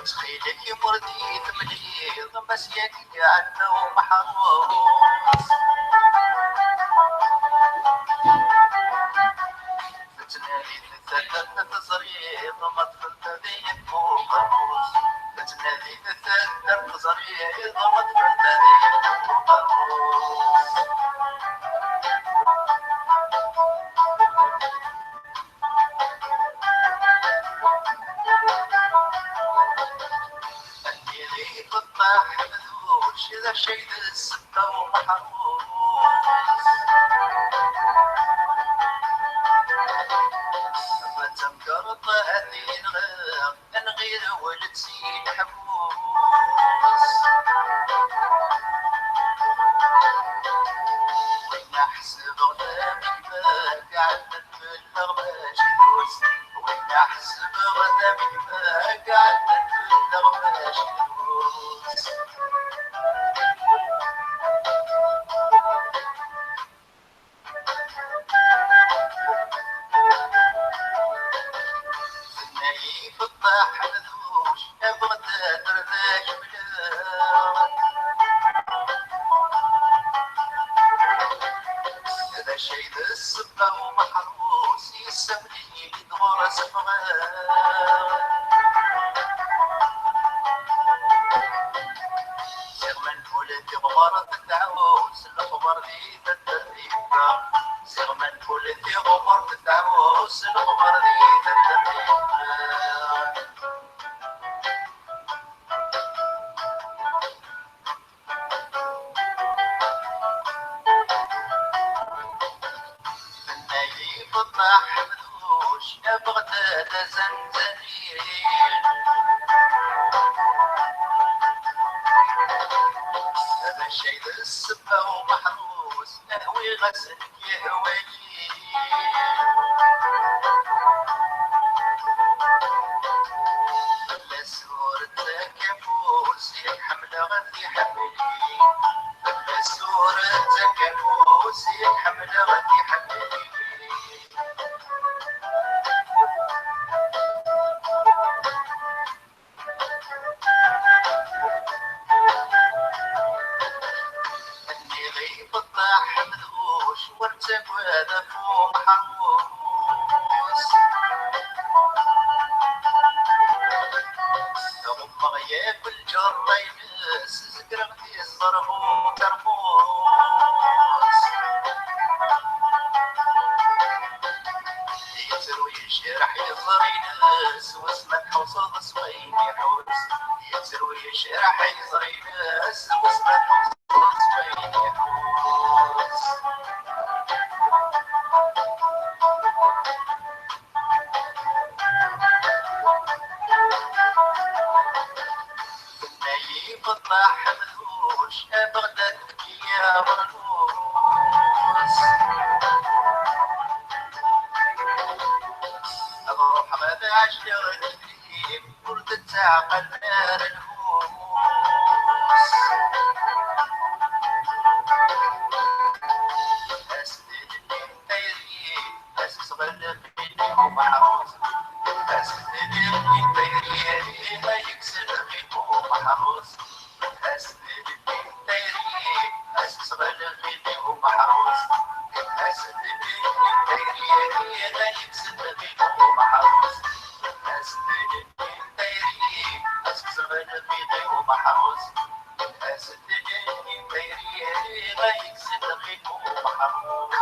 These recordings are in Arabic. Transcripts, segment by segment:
تخيلك مردي تمليض مسيك عنه محروس تنادي تثلث تصريض ما تفلت ذيك وقروس تنادي تثلث تصريض ما تفلت ذيك وقروس اللي تطاح مذوش إذا شيد السبة ومحروس ما تمقرط هذه الغير الغير ولد سيد حبوس وين أحسب غدامك ما قاعد نتبلغ باش يدوس وين أحسب غدامك ما قاعد نتبلغ باش يدوس نايف الطاح مذوش أبغى ترداش بلا هذا شي ذا السبة ومحروس يسمني دغور سفغان زير من ولدي غمر تدعوس الغمر ذي تدريبا زير من ولدي غمر تدعوس الغمر ذي تدريبا نايف الطاح مذوش بغداد زنزانيل هذا شي ذا السبة ومحروس نهوي غسلك يهويلي سورة كابوس يا حملة غادي حملي سورة كابوس يا حملة غادي حملي اني غيب الطاح مذوش وارتب هذا فوق حروس غم غياب الجرة يمس زقرغتي الصربو ترموس يتروي يشرح يصري ناس واسمع حوصد صوين يحوس يتروي يشرح يصري ناس واسمع حوصد صوين يحوس نايف الطاح مذوش بغداد يا مرنوس اروح ماذا عشر الدريم ولد تعقل نار الهوس اسدني دايري اسصغر فيني ومحروس اسدني دايري ما يكسر فيني ومحروس اسدني دايري اسصغر فيني ومحروس اسدني دايري ما يكسر فيني ومحروس اسدني دايري اسصغر فيني ومحروس اسدني دايري ما يكسر فيني ومحروس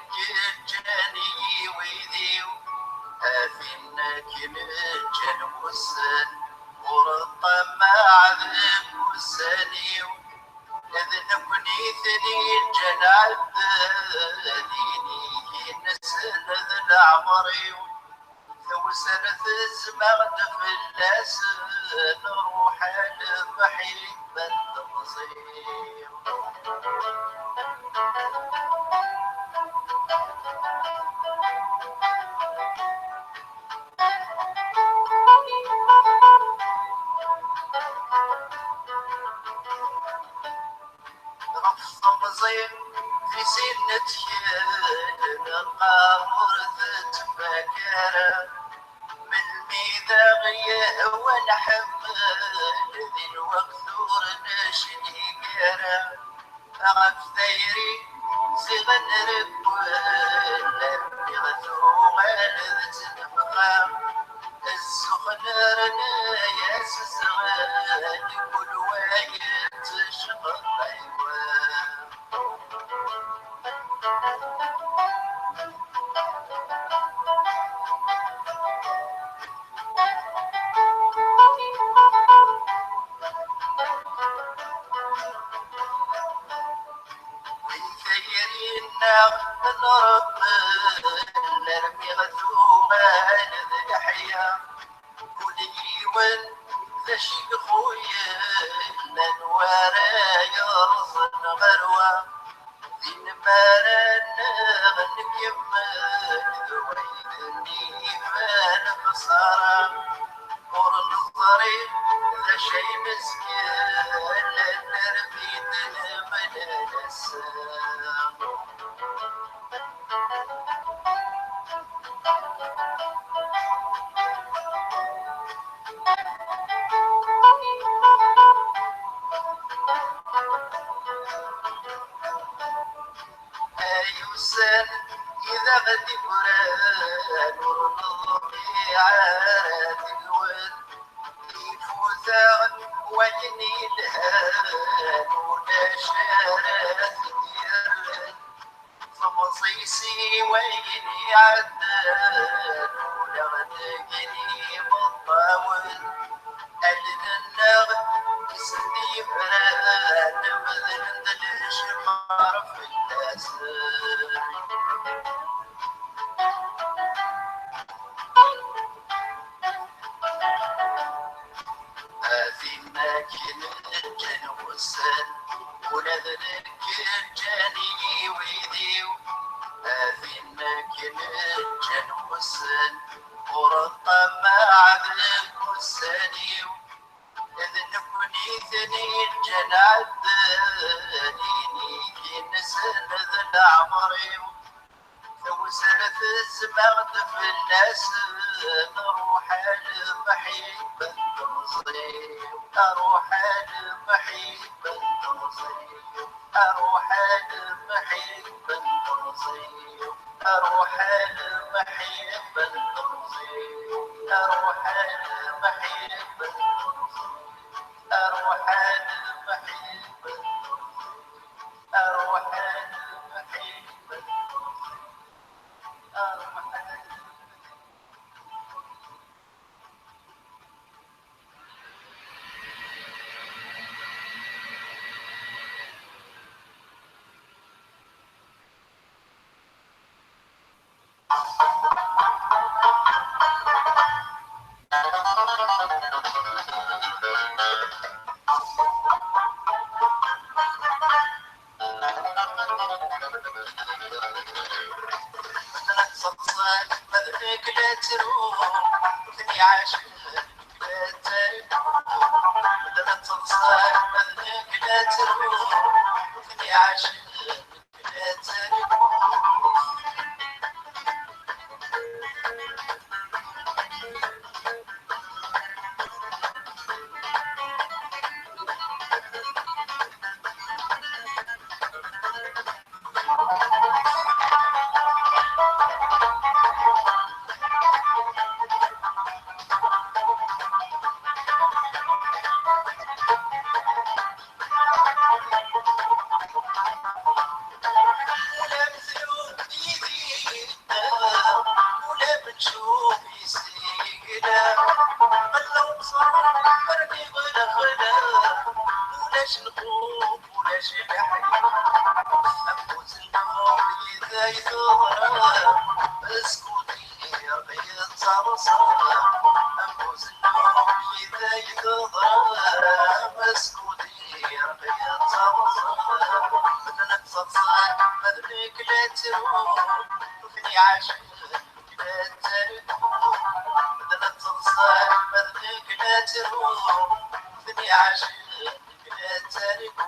الجاني ويديو أثنك الجن والسن ورطمع ذنب والسنيو اذنبني ثني الجن عدنيني ينسن ذن عمري وسنة الزمان في الناس نروح المحيط بالتمصير غصب زين في سنة القامور تتفكر من ميداغيه ونحمل ذي الوقت نشني كرا أغف ثيري صغن ربوان يغثو غالذ تنفقام السخن رنايا سزغان كل وايد تشغل أيوان نرب نرمي غثوها للحياة وليون ذشي خويا لنوارا يرصن غروة ذين مارنا غنكمل ذويدني فالبصارة قر الطريق ذا شي مسكين لنرمي تنمل السام يوسن إذا غدي قران ورمضي عاد الود يفوزان ويني الهان ونشارات ديال فمصيصي ويني عدان ولغدقني بالطاول أدنى النغد يسدي فران بذل دلش معرف الناس أثناك الجن والسن ونذلك الجاني ويديو أثناك الجن والسن ورطمع ذنب والسنيو اذنبني ثني الجن عدنيني ينسن ذن عمري وسنة الزمان في الناس نروح المحيط بالتمصير أروح المحيط بالتمصير أروح المحيط بالتمصير أروح المحيط بالتمصير أروح المحيط بالتمصير أروح المحيط بالتمصير أروح المحيط بالتمصير مذنك لا تروح ثني عاشق لا تروح بدنا تنصاك مذنك لا تروح ثني عاشق لا تروح مسكوتي ربيع تعرصها أنفوس النوم إذا يتضرب مسكوتي ربيع تعرصها مثلا تصدق مدرك لا تروح وفني عاشق لا تروح مثلا تصدق مدرك لا تروح وفني عاشق لا تروح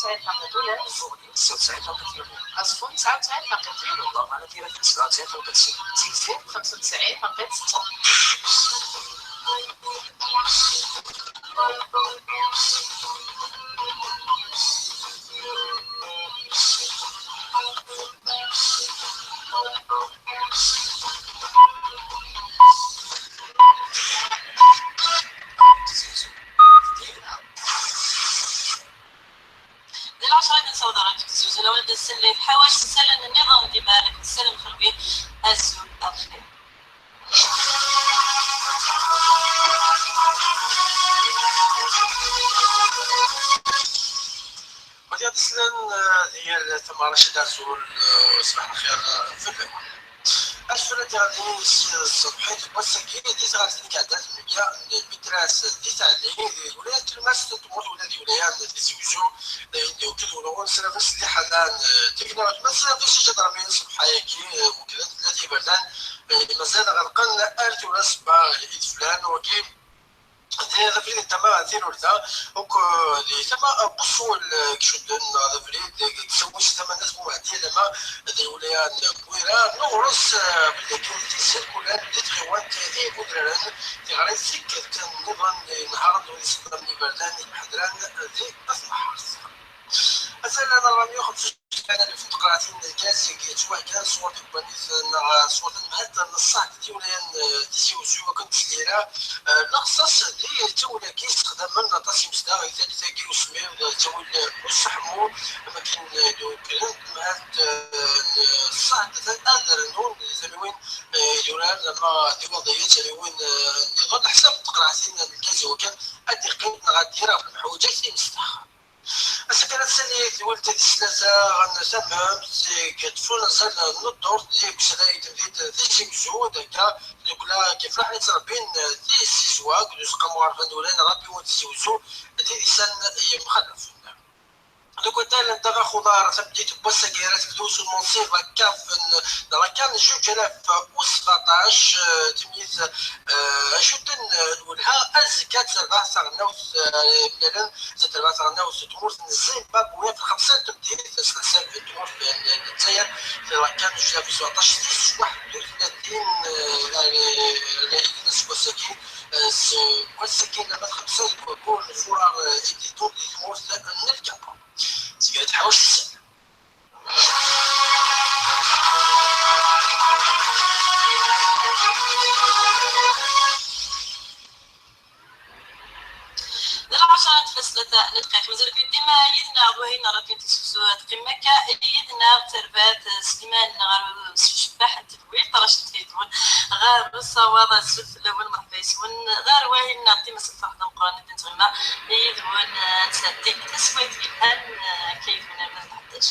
99.3 96.3 عصفور 99.3 وضغط على دائرة 99.6 تلفزيون 95.6. لو ولد السلة تحاول تسلم النظام ديالك تسلم خلبي الزول الأخير. وديال تسلم ديال تمارا شدا زول صباح الخير فكرة الفرق ديال الصبحيت والسكين ديس غاسين كعدات الميديا البتراس ديس عليه ولايات الماس تموت ولادي ولايات ديزيوزو يديو كل ولون سلافس اللي حدان تكنا ما سلافس جدرمين صبحايكي وكذا ثلاثي بردان مازال غرقن ارت ولا صبا ايد فلان وكي هذا فريد تما ثين ورثا وك اللي تما بصول كشدن هذا فريد تسوي ثمان ناس موعدين لما الولايات بويران نورس بالكين تيسير كلان ديتغيوان تهدي بودران تغرين سكت النظام نهار دولي سلام نبردان حضران ذي أصبح أسأل أنا رامي ياخذ كان اللي في القراطين الكاس كيتواجه كان صور بنيت صور مهد الصح دي ولا تسيوزو وكنت سليرة القصص دي تولا كيستخدم من طاسي مصداق ثالثة كيلو سمير تولا وسحمو ما كاين دو كلام مهد الصح تأذر نون زموين يوران لما دي وضعيات زموين نظن حساب القراطين الكاس وكان أدي قيمة غاديرة بالحوجات اللي مستخدم أسكان السنة ولد الثلاثة غنسمهم كتفون نزل النضور ديك سلاي تبديت ذي سيوزو داكا دوكلا كيف راح يتربين ذي سيزواك دوسقا معرفة دولين ربي وتزيوزو ذي سن مخلف دوك تاع دابا خضار تبديت بوسكيرات بدوس المنصيب كاف دابا كان 2017 تميز شدن الولها ازكات 4 سغناوس مليون 4 سغناوس تمور نزين باب وين في 5 تبديت سلسال تمور في الجزائر كان 2017 31 ناس بوسكين بوسكين لما 5 يكون فورا اديتو تمور نرجع سيجي تحاول تسأل العشرة فصلة دقائق مازال ديما يدنا بوهينا راه كنتسوسو قمك يدنا تربات سليمان غير شباح التفويل طرش تيدون غير الصواب السلف الاول مرحبا يسون غير واهي نعطي مثل فحد القران تنتغما يدون تسدي تسويت الان كيف من الحداش